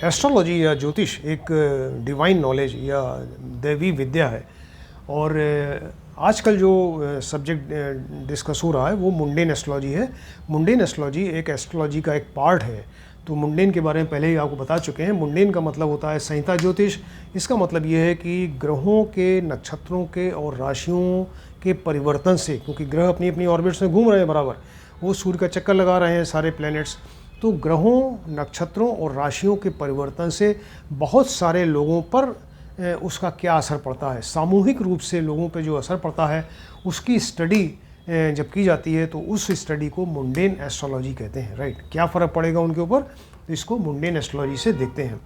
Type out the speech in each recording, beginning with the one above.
Astrology या ज्योतिष एक डिवाइन नॉलेज या दैवी विद्या है। और आजकल जो सब्जेक्ट डिस्कस हो रहा है वो मुंडेन एस्ट्रोलॉजी है। मुंडेन एस्ट्रोलॉजी एक एस्ट्रोलॉजी का एक पार्ट है। तो मुंडेन के बारे में पहले ही आपको बता चुके हैं। मुंडेन का मतलब होता है संहिता ज्योतिष। इसका मतलब ये है कि ग्रहों के, नक्षत्रों के और राशियों के परिवर्तन से, क्योंकि ग्रह अपनी अपनी ऑर्बिट्स में घूम रहे हैं बराबर, वो सूर्य का चक्कर लगा रहे हैं सारे प्लैनेट्स, तो ग्रहों, नक्षत्रों और राशियों के परिवर्तन से बहुत सारे लोगों पर उसका क्या असर पड़ता है, सामूहिक रूप से लोगों पे जो असर पड़ता है उसकी स्टडी जब की जाती है तो उस स्टडी को मुंडेन एस्ट्रोलॉजी कहते हैं। राइट, क्या फ़र्क पड़ेगा उनके ऊपर, तो इसको मुंडेन एस्ट्रोलॉजी से देखते हैं।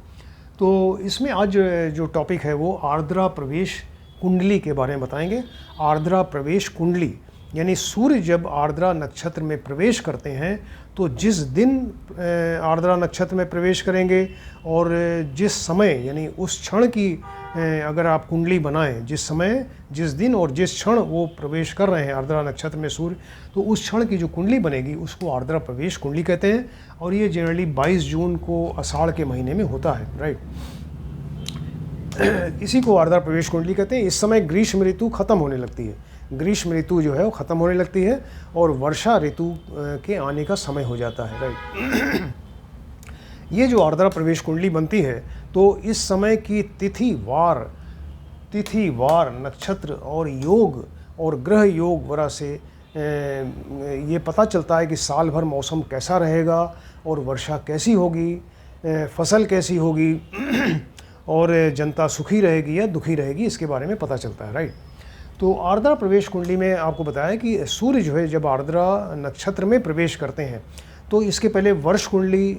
तो इसमें आज जो टॉपिक है वो आर्द्रा प्रवेश कुंडली के बारे में बताएंगे। आर्द्रा प्रवेश कुंडली यानी सूर्य जब आर्द्रा नक्षत्र में प्रवेश करते हैं तो जिस दिन आर्द्रा नक्षत्र में प्रवेश करेंगे और जिस समय यानी उस क्षण की अगर आप कुंडली बनाएं, जिस समय, जिस दिन और जिस क्षण वो प्रवेश कर रहे हैं आर्द्रा नक्षत्र में सूर्य, तो उस क्षण की जो कुंडली बनेगी उसको आर्द्रा प्रवेश कुंडली कहते हैं। और ये जनरली 22 जून को आषाढ़ के महीने में होता है। राइट, इसी को आर्द्रा प्रवेश कुंडली कहते हैं। इस समय ग्रीष्म ऋतु खत्म होने लगती है। ग्रीष्म ऋतु जो है वो ख़त्म होने लगती है और वर्षा ऋतु के आने का समय हो जाता है। राइट, ये जो आर्द्रा प्रवेश कुंडली बनती है तो इस समय की तिथि वार नक्षत्र और योग और ग्रह योग वगैरह से ये पता चलता है कि साल भर मौसम कैसा रहेगा और वर्षा कैसी होगी, फसल कैसी होगी और जनता सुखी रहेगी या दुखी रहेगी, इसके बारे में पता चलता है। राइट, तो आर्द्रा प्रवेश कुंडली में आपको बताया कि सूर्य जो है जब आर्द्रा नक्षत्र में प्रवेश करते हैं तो इसके पहले वर्ष कुंडली,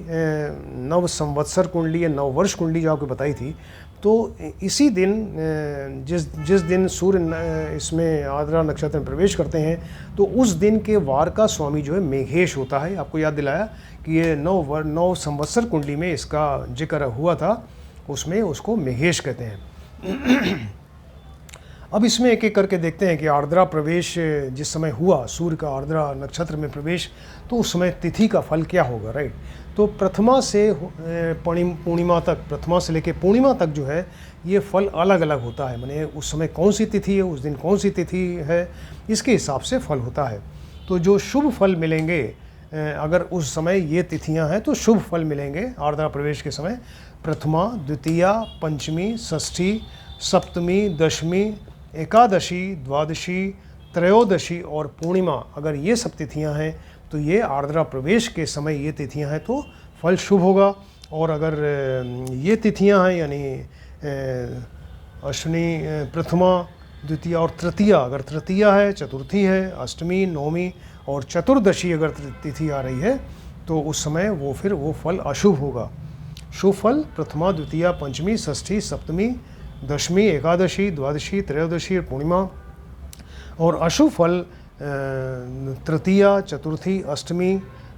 नव संवत्सर कुंडली या नव वर्ष कुंडली जो आपको बताई थी, तो इसी दिन जिस दिन सूर्य इसमें आर्द्रा नक्षत्र में प्रवेश करते हैं तो उस दिन के वार का स्वामी जो है मेघेश होता है। आपको याद दिलाया कि ये नव संवत्सर कुंडली में इसका जिक्र हुआ था, उसमें उसको मेघेश कहते हैं। अब इसमें एक एक करके देखते हैं कि आर्द्रा प्रवेश जिस समय हुआ, सूर्य का आर्द्रा नक्षत्र में प्रवेश, तो उस समय तिथि का फल क्या होगा। राइट, तो प्रथमा से पूर्णिमा तक, प्रथमा से लेकर पूर्णिमा तक जो है ये फल अलग अलग होता है। माने उस समय कौन सी तिथि है, उस दिन कौन सी तिथि है, इसके हिसाब से फल होता है। तो जो शुभ फल मिलेंगे, अगर उस समय ये तिथियां हैं तो शुभ फल मिलेंगे आर्द्रा प्रवेश के समय। प्रथमा, द्वितीया, पंचमी, षष्ठी, सप्तमी, दशमी, एकादशी, द्वादशी, त्रयोदशी और पूर्णिमा, अगर ये सब तिथियां हैं तो ये आर्द्रा प्रवेश के समय ये तिथियां हैं तो फल शुभ होगा। और अगर ये तिथियां हैं यानी अश्विनी, प्रथमा, द्वितीया और तृतीया, अगर तृतीया है, चतुर्थी है, अष्टमी, नवमी और चतुर्दशी अगर तिथि आ रही है तो उस समय वो फल अशुभ होगा। शुभ फल प्रथमा, द्वितीया, पंचमी, षष्ठी, सप्तमी, दशमी, एकादशी, द्वादशी, त्रयोदशी और पूर्णिमा। और अशुभ फल तृतीया, चतुर्थी, अष्टमी,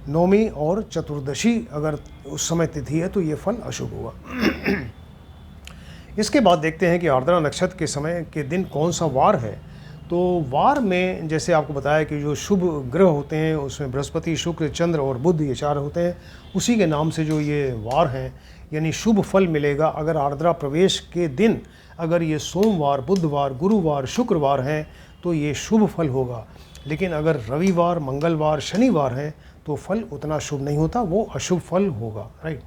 नवमी और चतुर्दशी अगर उस समय तिथि है तो ये फल अशुभ होगा। इसके बाद देखते हैं कि आर्द्रा नक्षत्र के समय के दिन कौन सा वार है। तो वार में जैसे आपको बताया कि जो शुभ ग्रह होते हैं उसमें बृहस्पति, शुक्र, चंद्र और बुध ये 4 होते हैं, उसी के नाम से जो ये वार हैं यानी शुभ फल मिलेगा। अगर आर्द्रा प्रवेश के दिन अगर ये सोमवार, बुधवार, गुरुवार, शुक्रवार हैं तो ये शुभ फल होगा। लेकिन अगर रविवार, मंगलवार, शनिवार हैं तो फल उतना शुभ नहीं होता, वो अशुभ फल होगा। राइट,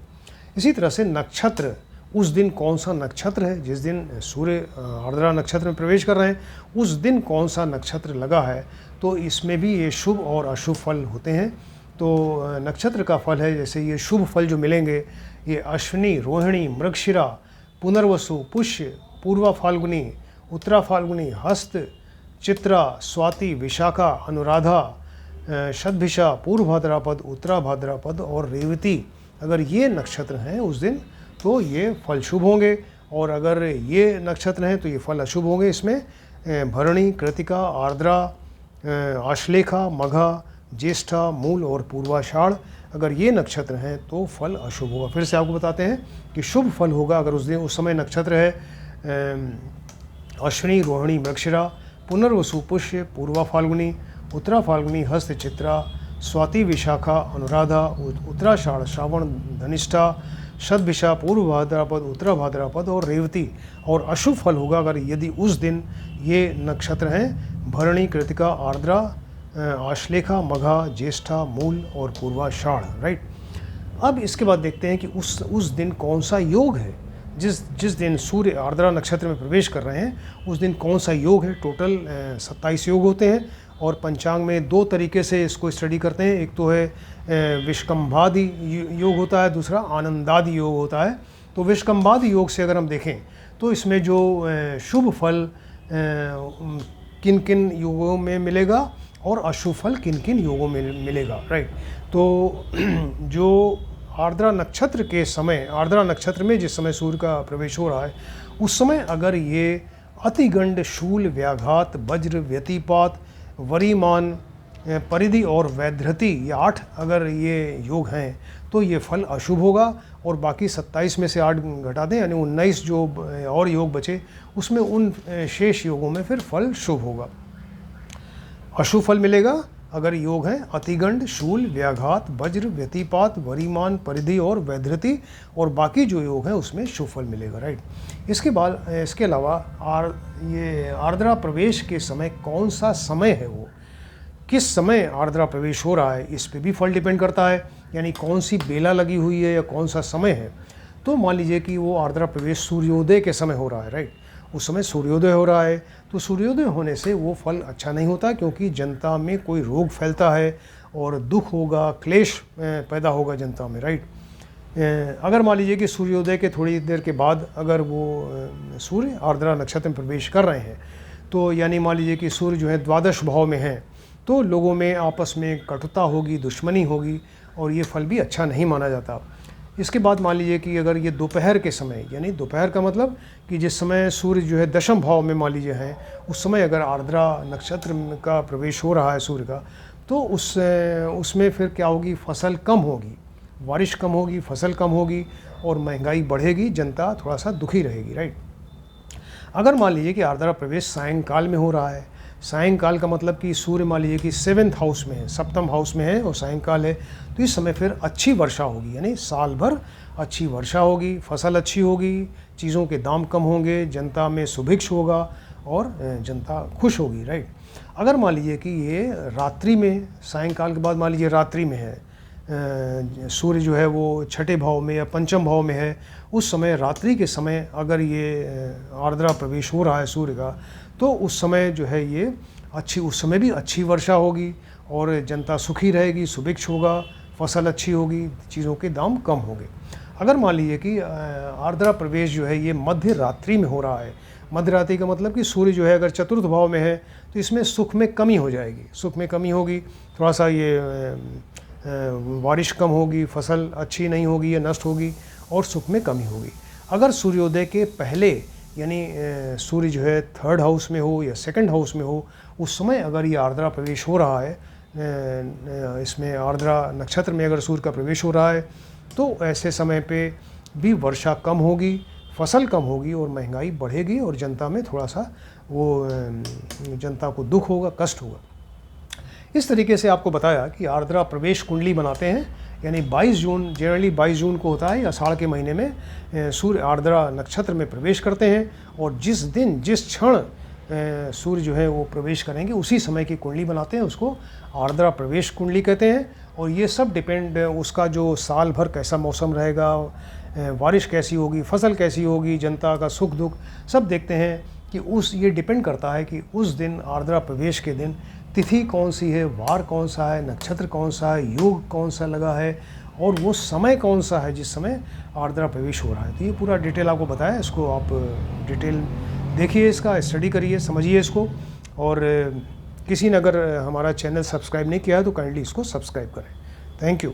इसी तरह से नक्षत्र, उस दिन कौन सा नक्षत्र है, जिस दिन सूर्य आर्द्रा नक्षत्र में प्रवेश कर रहे हैं उस दिन कौन सा नक्षत्र लगा है, तो इसमें भी ये शुभ और अशुभ फल होते हैं। तो नक्षत्र का फल है, जैसे ये शुभ फल जो मिलेंगे ये अश्विनी, रोहिणी, मृगशिरा, पुनर्वसु, पुष्य, पूर्वा फाल्गुनी, उत्तरा फाल्गुनी, हस्त, चित्रा, स्वाति, विशाखा, अनुराधा, शतभिषा, पूर्व भाद्रपद, उत्तरा भाद्रपद और रेवती, अगर ये नक्षत्र हैं उस दिन तो ये फल शुभ होंगे। और अगर ये नक्षत्र हैं तो ये फल अशुभ होंगे। इसमें भरणी, कृतिका, आर्द्रा, आश्लेषा, मघा, ज्येष्ठा, मूल और पूर्वाषाढ़, अगर ये नक्षत्र हैं तो फल अशुभ होगा। फिर से आपको बताते हैं कि शुभ फल होगा अगर उस दिन, उस समय नक्षत्र है अश्विनी, रोहिणी, मृगशिरा, पुनर्वसु, पुष्य, पूर्वा फाल्गुनी, उत्तरा फाल्गुनी, हस्त, चित्रा, स्वाति, विशाखा, अनुराधा, उत्तराषाढ़, श्रावण, धनिष्ठा, शतभिषा, पूर्व भाद्रपद, उत्तरा भाद्रपद और रेवती। और अशुभ फल होगा अगर यदि उस दिन ये नक्षत्र हैं भरणी, कृतिका, आर्द्रा, आश्लेषा, मघा, ज्येष्ठा, मूल और पूर्वाषाढ़, राइट। अब इसके बाद देखते हैं कि उस दिन कौन सा योग है। जिस दिन सूर्य आर्द्रा नक्षत्र में प्रवेश कर रहे हैं उस दिन कौन सा योग है। टोटल 27 योग होते हैं और पंचांग में 2 तरीके से इसको स्टडी करते हैं। एक तो है विष्कंभादि योग होता है, दूसरा आनंदादि योग होता है। तो विष्कंभादि योग से अगर हम देखें तो इसमें जो शुभ फल किन किन योगों में मिलेगा और अशुभ फल किन किन योगों में मिलेगा, राइट। तो जो आर्द्रा नक्षत्र के समय, आर्द्रा नक्षत्र में जिस समय सूर्य का प्रवेश हो रहा है उस समय अगर ये अतिगंड, शूल, व्याघात, वज्र, व्यतिपात, वरीमान, परिधि और वैधृति, ये 8 अगर ये योग हैं तो ये फल अशुभ होगा। और बाकी 27 में से 8 घटा दें यानी 19 जो और योग बचे उसमें उन शेष योगों में फिर फल शुभ होगा। अशुभ फल मिलेगा अगर योग हैं अतिगंड, शूल, व्याघात, वज्र, व्यतिपात, वरीमान, परिधि और वैधृति। और बाकी जो योग हैं उसमें शुभ फल मिलेगा, राइट। इसके अलावा ये आर्द्रा प्रवेश के समय कौन सा समय है, वो किस समय आर्द्रा प्रवेश हो रहा है इस पे भी फल डिपेंड करता है। यानी कौन सी बेला लगी हुई है या कौन सा समय है। तो मान लीजिए कि वो आर्द्रा प्रवेश सूर्योदय के समय हो रहा है, राइट। उस समय सूर्योदय हो रहा है तो सूर्योदय होने से वो फल अच्छा नहीं होता क्योंकि जनता में कोई रोग फैलता है और दुख होगा, क्लेश पैदा होगा जनता में, राइट। अगर मान लीजिए कि सूर्योदय के थोड़ी देर के बाद अगर वो सूर्य आर्द्रा नक्षत्र में प्रवेश कर रहे हैं तो यानी मान लीजिए कि सूर्य जो है द्वादश भाव में है तो लोगों में आपस में कटुता होगी, दुश्मनी होगी और ये फल भी अच्छा नहीं माना जाता। इसके बाद मान लीजिए कि अगर ये दोपहर के समय, यानी दोपहर का मतलब कि जिस समय सूर्य जो है दशम भाव में मान लीजिए है उस समय अगर आर्द्रा नक्षत्र का प्रवेश हो रहा है सूर्य का तो उसमें फिर क्या होगी, फसल कम होगी, बारिश कम होगी, फसल कम होगी और महंगाई बढ़ेगी, जनता थोड़ा सा दुखी रहेगी, राइट। अगर मान लीजिए कि आर्द्रा प्रवेश सायंकाल में हो रहा है, सायंकाल का मतलब कि सूर्य मान लीजिए कि 7th हाउस में है, 7th हाउस में है और सायंकाल है तो इस समय फिर अच्छी वर्षा होगी, यानी साल भर अच्छी वर्षा होगी, फसल अच्छी होगी, चीज़ों के दाम कम होंगे, जनता में सुभिक्ष होगा और जनता खुश होगी, राइट। अगर मान लीजिए कि ये रात्रि में, सायंकाल के बाद मान लीजिए रात्रि में है, सूर्य जो है वो 6ठे भाव में या 5म भाव में है, उस समय रात्रि के समय अगर ये आर्द्रा प्रवेश हो रहा है सूर्य का तो उस समय जो है ये उस समय भी अच्छी वर्षा होगी और जनता सुखी रहेगी, सुभिक्ष होगा, फसल अच्छी होगी, चीज़ों के दाम कम होंगे। अगर मान लीजिए कि आर्द्रा प्रवेश जो है ये मध्य रात्रि में हो रहा है, मध्य रात्रि का मतलब कि सूर्य जो है अगर 4th भाव में है तो इसमें सुख में कमी हो जाएगी, सुख में कमी होगी, थोड़ा सा ये बारिश कम होगी, फसल अच्छी नहीं होगी या नष्ट होगी और सुख में कमी होगी। अगर सूर्योदय के पहले यानी सूर्य जो है 3rd हाउस में हो या 2nd हाउस में हो उस समय अगर ये आर्द्रा प्रवेश हो रहा है, इसमें आर्द्रा नक्षत्र में अगर सूर्य का प्रवेश हो रहा है तो ऐसे समय पे भी वर्षा कम होगी, फसल कम होगी और महंगाई बढ़ेगी और जनता में थोड़ा सा वो जनता को दुख होगा, कष्ट होगा। इस तरीके से आपको बताया कि आर्द्रा प्रवेश कुंडली बनाते हैं, यानी 22 जून, जनरली 22 जून को होता है, आषाढ़ के महीने में सूर्य आर्द्रा नक्षत्र में प्रवेश करते हैं और जिस दिन, जिस क्षण सूर्य जो है वो प्रवेश करेंगे उसी समय की कुंडली बनाते हैं, उसको आर्द्रा प्रवेश कुंडली कहते हैं। और ये सब डिपेंड, उसका जो साल भर कैसा मौसम रहेगा, बारिश कैसी होगी, फसल कैसी होगी, जनता का सुख दुख सब देखते हैं कि ये डिपेंड करता है कि उस दिन आर्द्रा प्रवेश के दिन तिथि कौन सी है, वार कौन सा है, नक्षत्र कौन सा है, योग कौन सा लगा है और वो समय कौन सा है जिस समय आर्द्रा प्रवेश हो रहा है। तो ये पूरा डिटेल आपको बताया, इसको आप डिटेल देखिए, इसका स्टडी करिए, समझिए इसको। और किसी ने अगर हमारा चैनल सब्सक्राइब नहीं किया है तो काइंडली इसको सब्सक्राइब करें। Thank you.